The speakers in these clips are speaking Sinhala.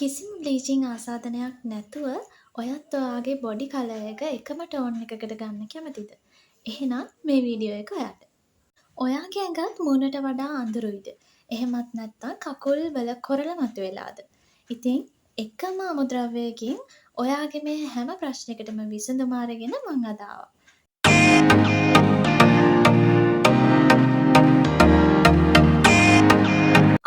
කිසිම බ්ලීචිං ආසාදනයක් නැතුව ඔයත් ඔයාගේ බොඩි කලර් එක එකම ටෝන් එකකට ගන්න කැමතිද? එහෙනම් මේ වීඩියෝ එක ඔයාට. ඔයාගේ ඇඟත් මූණට වඩා අඳුරුයිද? එහෙමත් නැත්නම් කකුල් වල කොරළ මතුවෙලාද? ඉතින් එකම අමුද්‍රව්‍යයකින් ඔයාගේ මේ හැම ප්‍රශ්නයකටම විසඳුම අරගෙන මං අද ආවා.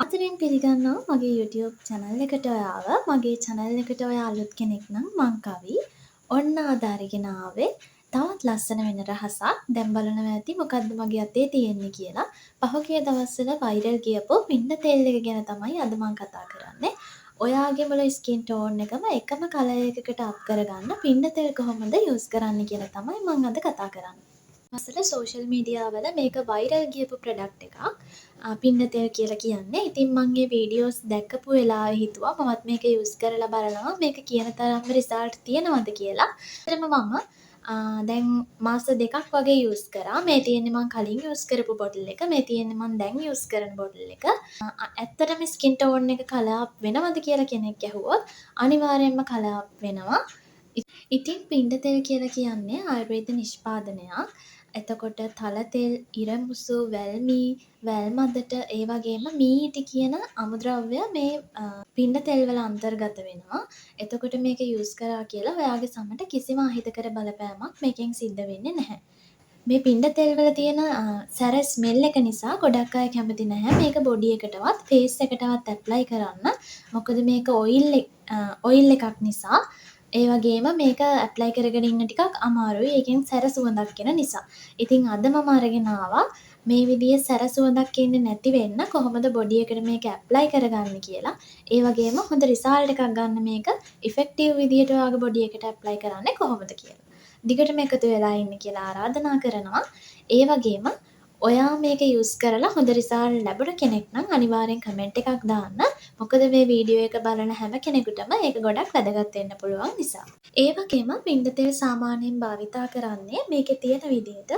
අතරින් පිළිගන්නවා මගේ YouTube channel එකට ඔයාව. මගේ channel එකට ඔයා අලුත් කෙනෙක් නම් මං කවි. ඔන්න අද අරගෙන ආවේ තවත් ලස්සන වෙන රහසක්. දැන් බලනවා ඇති මොකද්ද මගේ අතේ තියෙන්නේ කියලා. පහුගිය දවස්වල viral ගියපු පින්න තෙල් එක ගැන තමයි අද මං කතා කරන්නේ. ඔයාගේ මුළු ස්කින් ටෝන් එකම එකම කලර් එකකට අප් කරගන්න පින්න තෙල් කොහොමද යූස් කරන්න කියලා තමයි මං අද කතා කරන්නේ. අසල සෝෂල් මීඩියා වල මේක වෛරල් ගියපු ප්‍රොඩක්ට් එකක්. පින්න තෙල් කියලා කියන්නේ. ඉතින් මම මේ වීඩියෝස් දැක්කපු වෙලාවේ හිතුවා මමත් මේක යූස් කරලා බලනවා මේක කියන තරම්ම රිසල්ට් තියෙනවද කියලා. ඊටම මම දැන් මාස 2ක් වගේ යූස් කරා. මේ තියෙන්නේ මම කලින් යූස් කරපු බොටල් එක. මේ තියෙන්නේ මම දැන් යූස් කරන බොටල් එක. ඇත්තටම ස්කින් ටෝන් එක කලර් අප් වෙනවද කියලා කෙනෙක් ඇහුවොත් අනිවාර්යයෙන්ම කලර් අප් වෙනවා. ඉතින් පින්න තෙල් කියලා කියන්නේ ආයුර්වේද නිෂ්පාදනයක්. එතකොට තල තෙල්, ඉරමුසු, වැල්මී, වැල්මදට ඒ වගේම මීහිටි කියන අමුද්‍රව්‍ය මේ පින්න තෙල් වල අන්තර්ගත වෙනවා. එතකොට මේක යූස් කරා කියලා ඔයාගේ සමට කිසිම අහිතකර බලපෑමක් මේකෙන් සිද්ධ වෙන්නේ නැහැ. මේ පින්න තෙල් වල තියෙන සැර ස්මෙල් එක නිසා ගොඩක් අය කැමති නැහැ මේක බොඩි එකටවත් ෆේස් එකටවත් ඇප්ලයි කරන්න. මොකද මේක ඔයිල් එකක් නිසා. ඒ වගේම මේක ඇප්ලයි කරගෙන ඉන්න ටිකක් අමාරුයි. ඒකෙන් සැර සුවඳක් එන නිසා. ඉතින් අද මම අරගෙන ආවා මේ විදිහේ සැර සුවඳක් එන්නේ නැති වෙන්න කොහොමද බොඩි එකට මේක ඇප්ලයි කරගන්නේ කියලා. ඒ වගේම හොඳ රිසල්ට් එකක් ගන්න මේක ඉෆෙක්ටිව් විදිහට ඔයාගේ බොඩි එකට ඇප්ලයි කරන්නේ කොහොමද කියලා. දිගටම එකතු වෙලා ඉන්න කියලා ආරාධනා කරනවා. ඒ වගේම ඔයා මේක යූස් කරලා හොඳ රිසල්ට් ලැබුණ කෙනෙක් නම් අනිවාර්යෙන් කමෙන්ට් එකක් දාන්න. මොකද මේ වීඩියෝ එක බලන හැම කෙනෙකුටම ඒක ගොඩක් වැදගත් වෙන්න පුළුවන් නිසා. ඒ වගේම පින්න තෙල් සාමාන්‍යයෙන් භාවිතා කරන්නේ මේකේ තියෙන විදිහට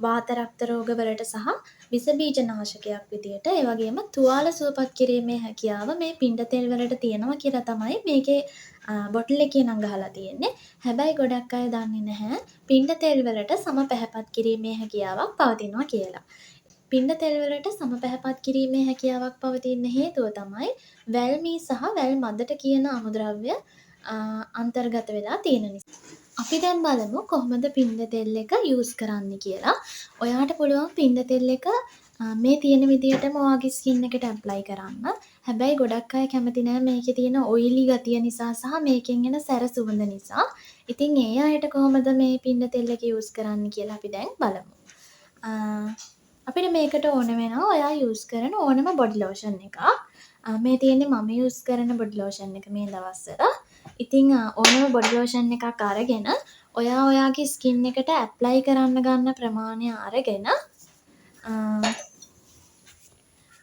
වාත රක්ත රෝග වලට සහ විස බීජ නාශකයක් විදිහට ඒ වගේම තුවාල සුවපත් කිරීමේ හැකියාව මේ පින්න තෙල් වලට තියෙනවා කියලා තමයි මේකේ බොටල් එකේ නම් ගහලා තියෙන්නේ. හැබැයි ගොඩක් අය දන්නේ නැහැ පින්න තෙල් වලට සම පැහැපත් කිරීමේ හැකියාවක් පවතිනවා කියලා. පින්න තෙල් වලට සම පැහැපත් කිරීමේ හැකියාවක් පවතින හේතුව තමයි වැල්මී සහ වැල් මදට කියන අමුද්‍රව්‍ය අන්තර්ගත වෙලා තියෙන නිසා. අපි දැන් බලමු කොහොමද පින්න තෙල් එක යූස් කරන්න කියලා. ඔයාට පුළුවන් පින්න තෙල් එක මේ තියෙන විදිහටම ඔයාගේ ස්කින් එකට ඇප්ලයි කරන්න. හැබැයි ගොඩක් අය කැමති නැහැ මේකේ තියෙන ඔයිලි ගතිය නිසා සහ මේකෙන් එන සැර සුවඳ නිසා. ඉතින් ඒ අයට කොහොමද මේ පින්න තෙල් එක යූස් කරන්න කියලා අපි දැන් බලමු. අපිට මේකට ඕන වෙනවා ඔයා යූස් කරන ඕනම බොඩි ලෝෂන් එකක්. මේ තියෙන්නේ මම යූස් කරන බොඩි ලෝෂන් එක මේ දවස්වල. ඉතින් ඕනම බොඩි ලෝෂන් එකක් අරගෙන ඔයා ඔයාගේ ස්කින් එකට ඇප්ලයි කරන්න ගන්න ප්‍රමාණය අරගෙන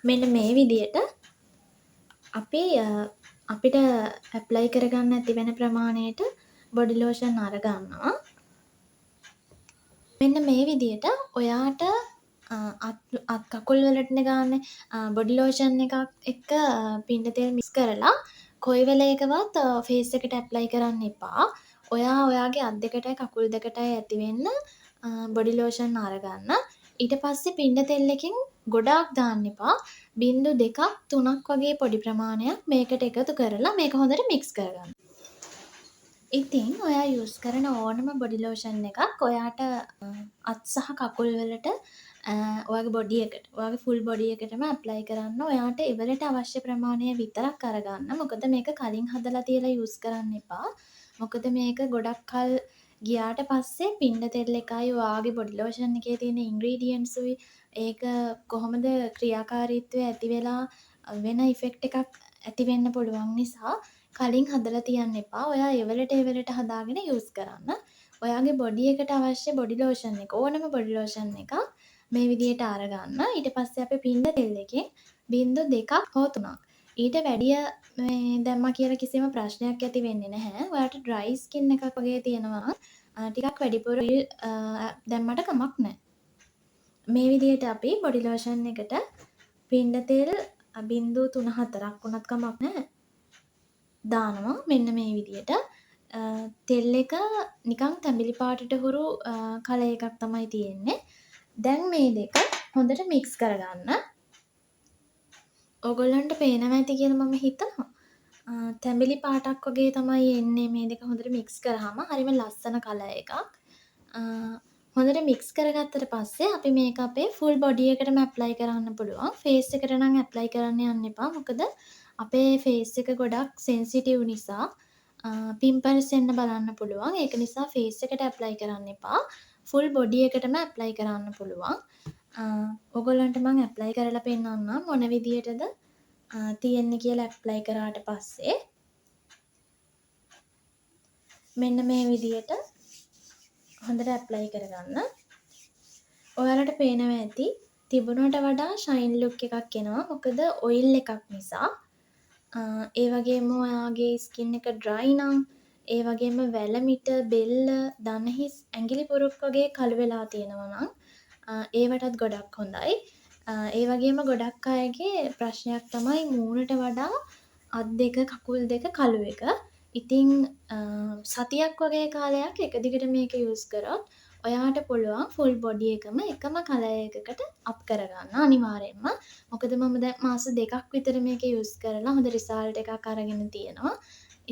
මෙන්න මේ විදියට අපිට ඇප්ලයි කරගන්න ඇති වෙන ප්‍රමාණයට බොඩි ලෝෂන් අරගන්නවා. මෙන්න මේ විදියට ඔයාට අත් කකුල් වලටනේ ගන්න බොඩි ලෝෂන් එකක් එක්ක පින්න තෙල් මික්ස් කරලා කොයි වෙලේකවත් ෆේස් එකට ඇප්ලයි කරන්න එපා. ඔයා ඔයාගේ අත් දෙකටයි කකුල් දෙකටයි ඇති වෙන්න බොඩි ලෝෂන් අරගන්න. ඊට පස්සේ පින්න තෙල් එකෙන් ගොඩාක් දාන්න එපා. බිංදු 2ක් 3ක් වගේ පොඩි ප්‍රමාණයක් මේකට එකතු කරලා මේක හොඳට මික්ස් කරගන්න. ඉතින් ඔයා යූස් කරන ඕනම බොඩි ලෝෂන් එකක් ඔයාට අත් සහ කකුල් වලට ඔයාගේ බොඩි එකට ඔයාගේ ෆුල් බොඩි එකටම ඇප්ලයි කරන්න. ඔයාට එවලට අවශ්‍ය ප්‍රමාණය විතරක් අරගන්න. මොකද මේක කලින් හදලා තියලා යූස් කරන්න එපා. මොකද මේක ගොඩක් කල් ගියාට පස්සේ පින්න තෙල් එකයි ඔයාගේ බොඩි ලෝෂන් එකේ තියෙන ඉන්ග්‍රීඩියන්ට්ස් උයි ඒක කොහොමද ක්‍රියාකාරීත්වය ඇති වෙලා වෙන ඉෆෙක්ට් එකක් ඇති වෙන්න පුළුවන් නිසා කලින් හදලා තියන්න එපා. ඔයා එවලට හදාගෙන යූස් කරන්න. ඔයාගේ බොඩි එකට අවශ්‍ය බොඩි ලෝෂන් එක ඕනම බොඩි ලෝෂන් එකක් මේ විදිහට අරගන්න. ඊට පස්සේ අපි පින්න තෙල් එකෙන් බිංදු 2ක් හෝ 3ක්. ඊට වැඩිය මේ දැම්මා කියලා කිසිම ප්‍රශ්නයක් ඇති වෙන්නේ නැහැ. ඔයාට ඩ්‍රයි ස්කින් එකක් වගේ තියෙනවා ටිකක් වැඩිපුර දැම්මට කමක් නැහැ. මේ විදිහට අපි බොඩි ලෝෂන් එකට පින්න තෙල් බිංදු 3-4ක් වුණත් කමක් නැහැ. දානවා මෙන්න මේ විදියට. තෙල් එක නිකන් තැඹිලි පාටට හුරු කලර් එකක් තමයි තියෙන්නේ. දැන් මේ දෙක හොඳට මික්ස් කරගන්න. ඕගොල්ලන්ට පේනවා ඇති කියලා මම හිතනවා. තැඹිලි පාටක් වගේ තමයි එන්නේ මේ දෙක හොඳට මික්ස් කරාම. හරිම ලස්සන කලර් එකක්. හොඳට මික්ස් කරගත්තට පස්සේ අපි මේක අපේ ෆුල් බොඩි එකටම ඇප්ලයි කරන්න පුළුවන්. ෆේස් එකට නම් ඇප්ලයි කරන්න යන්න එපා. මොකද අපේ ෆේස් එක ගොඩක් සෙන්සිටිව් නිසා පිම්පල්ස් එන්න බලන්න පුළුවන්. ඒක නිසා ෆේස් එකට ඇප්ලයි කරන්න එපා. ෆුල් බොඩි එකටම ඇප්ලයි කරන්න පුළුවන්. ඔයගොල්ලන්ට මම ඇප්ලයි කරලා පෙන්නන්නම් මොන විදියටද තියෙන්නේ කියලා. ඇප්ලයි කරාට පස්සේ මෙන්න මේ විදියට හොඳට ඇප්ලයි කරගන්න. ඔයාලට පේනවා ඇති තිබුණට වඩා ෂයින් ලුක් එකක් එනවා. මොකද ඔයිල් එකක් නිසා. ඒ වගේම ඔයාගේ ස්කින් එක ඩ්‍රයි නම්, ඒ වගේම වැලමිට, බෙල්ල, දණහිස්, ඇඟිලි පුරුක් වගේ කළු වෙලා තියෙනවා නම් ඒවටත් ගොඩක් හොඳයි. ඒ වගේම ගොඩක් අයගේ ප්‍රශ්නයක් තමයි මූණට වඩා අත් දෙක, කකුල් දෙක කළු එක. ඉතින් සතියක් වගේ කාලයක් එක දිගට මේක යූස් කරොත් ඔයාට පුළුවන් ෆුල් බොඩි එකම එකම කලර් එකකට අප් කරගන්න අනිවාර්යෙන්ම. මොකද මම දැන් මාස 2ක් විතර මේක යූස් කරලා හොඳ රිසල්ට් එකක් අරගෙන තියෙනවා.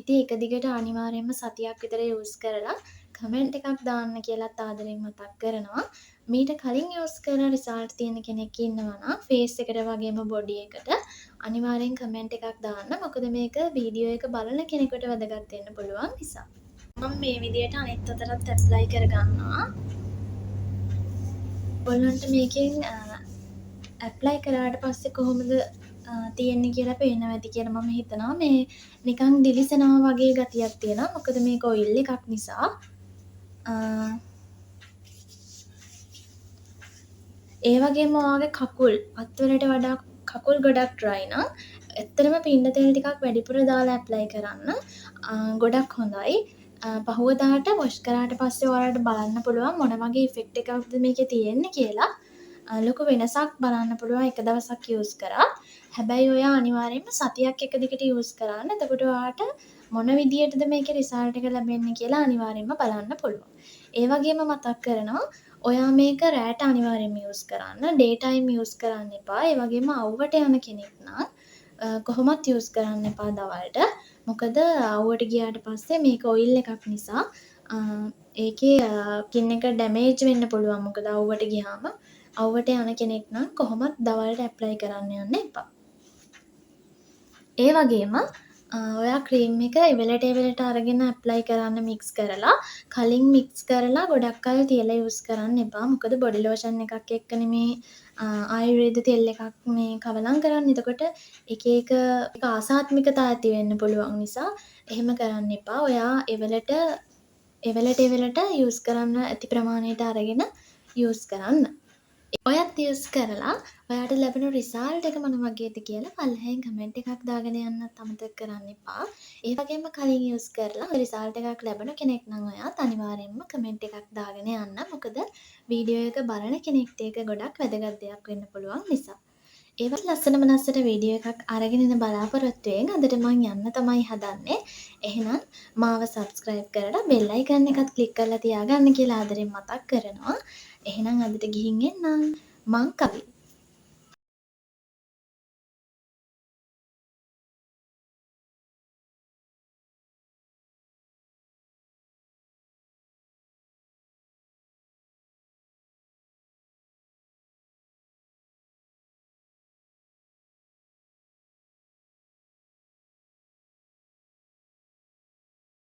ඉතින් එක දිගට අනිවාර්යෙන්ම සතියක් විතර යූස් කරලා කමෙන්ට් එකක් දාන්න කියලාත් ආදරෙන් මතක් කරනවා. මීට කලින් යූස් කරලා රිසල්ට් තියෙන කෙනෙක් ඉන්නවා නම් ෆේස් එකට වගේම බොඩි එකට අනිවාර්යෙන් කමෙන්ට් එකක් දාන්න. මොකද මේක වීඩියෝ එක බලන කෙනෙකුට වැදගත් වෙන්න පුළුවන් නිසා. මම මේ විදියට අනිත් අතටත් ඇප්ලයි කරගන්නවා. ඔයගොල්ලන්ට මේකෙන් ඇප්ලයි කරාට පස්සේ කොහොමද තියෙන්නේ කියලා පේනවා ඇති කියලා මම හිතනවා. මේ නිකන් දිලිසෙනවා වගේ ගතියක් තියෙනවා. මොකද මේක ඔයිල් එකක් නිසා. ඒ වගේම ඔයාගේ කකුල් අත්වලට වඩා කකුල් ගොඩක් ඩ්‍රයි නම් ඇත්තටම පින්න තෙල් ටිකක් වැඩිපුර දාලා ඇප්ලයි කරන්න. ගොඩක් හොඳයි. පහුවදාට වොෂ් කරාට පස්සේ ඔයාලට බලන්න පුළුවන් මොන වගේ ඉෆෙක්ට් එකක්ද මේකේ තියෙන්නේ කියලා. ලොකු වෙනසක් බලන්න පුළුවන් එක දවසක් යූස් කරා. හැබැයි ඔයා අනිවාර්යයෙන්ම සතියක් එක දිගට යූස් කරන්න. එතකොට ඔයාට මොන විදියටද මේකේ රිසල්ට් එක ලැබෙන්නේ කියලා අනිවාර්යයෙන්ම බලන්න පුළුවන්. ඒ වගේම මතක් කරනවා ඔයා මේක රෑට අනිවාර්යයෙන්ම යූස් කරන්න. ඩේ ටයිම් යූස් කරන්න එපා. ඒ වගේම අවුවට යන කෙනෙක් නම් කොහොමත් යූස් කරන්න එපා දවල්ට. මොකද අවුවට ගියාට පස්සේ මේක ඔයිල් එකක් නිසා ඒකේ ස්කින් එක ඩැමේජ් වෙන්න පුළුවන්. මොකද අවුවට ගියාම අවුවට යන කෙනෙක් නම් කොහොමත් දවල්ට ඇප්ලයි කරන්න යන්න එපා. ඒ වගේම ඔයා ක්‍රීම් එක එවලට අරගෙන ඇප්ලයි කරන්න මික්ස් කරලා කලින් මික්ස් කරලා ගොඩක් කල් තියලා යූස් කරන්න එපා. මොකද බොඩි ලෝෂන් එකක් එක්කනේ මේ ආයුර්වේද තෙල් එකක් මේ කවලම් කරන්නේ. එතකොට එක ආසාත්මිකතා ඇති වෙන්න පුළුවන් නිසා එහෙම කරන්න එපා. ඔයා එවලට යූස් කරන්න ඇති ප්‍රමාණයට අරගෙන යූස් කරන්න. ඔයත් යූස් කරලා ඔයාට ලැබෙන රිසල්ට් එක මොන වගේද කියලා පල්ලෙහෙන් කමෙන්ට් එකක් දාගෙන යන්නත් අමතක කරන්න එපා. ඒ වගේම කලින් යූස් කරලා රිසල්ට් එකක් ලැබෙන කෙනෙක් නම් ඔයාත් අනිවාර්යෙන්ම කමෙන්ට් එකක් දාගෙන යන්න. මොකද වීඩියෝ එක බලන කෙනෙක්ට ඒක ගොඩක් වැදගත් දෙයක් වෙන්න පුළුවන් නිසා. ඒවත් ලස්සනම වීඩියෝ එකක් අරගෙන ඉන්න බලාපොරොත්තු වෙන අදට මම යන්න තමයි හදන්නේ. එහෙනම් මාව සබ්ස්ක්‍රයිබ් කරලා බෙල් අයිකන් එකත් ක්ලික් කරලා තියාගන්න කියලා ආදරෙන් මතක් කරනවා. එහෙනම් අදට ගිහින් එන්නම්. මං කවි.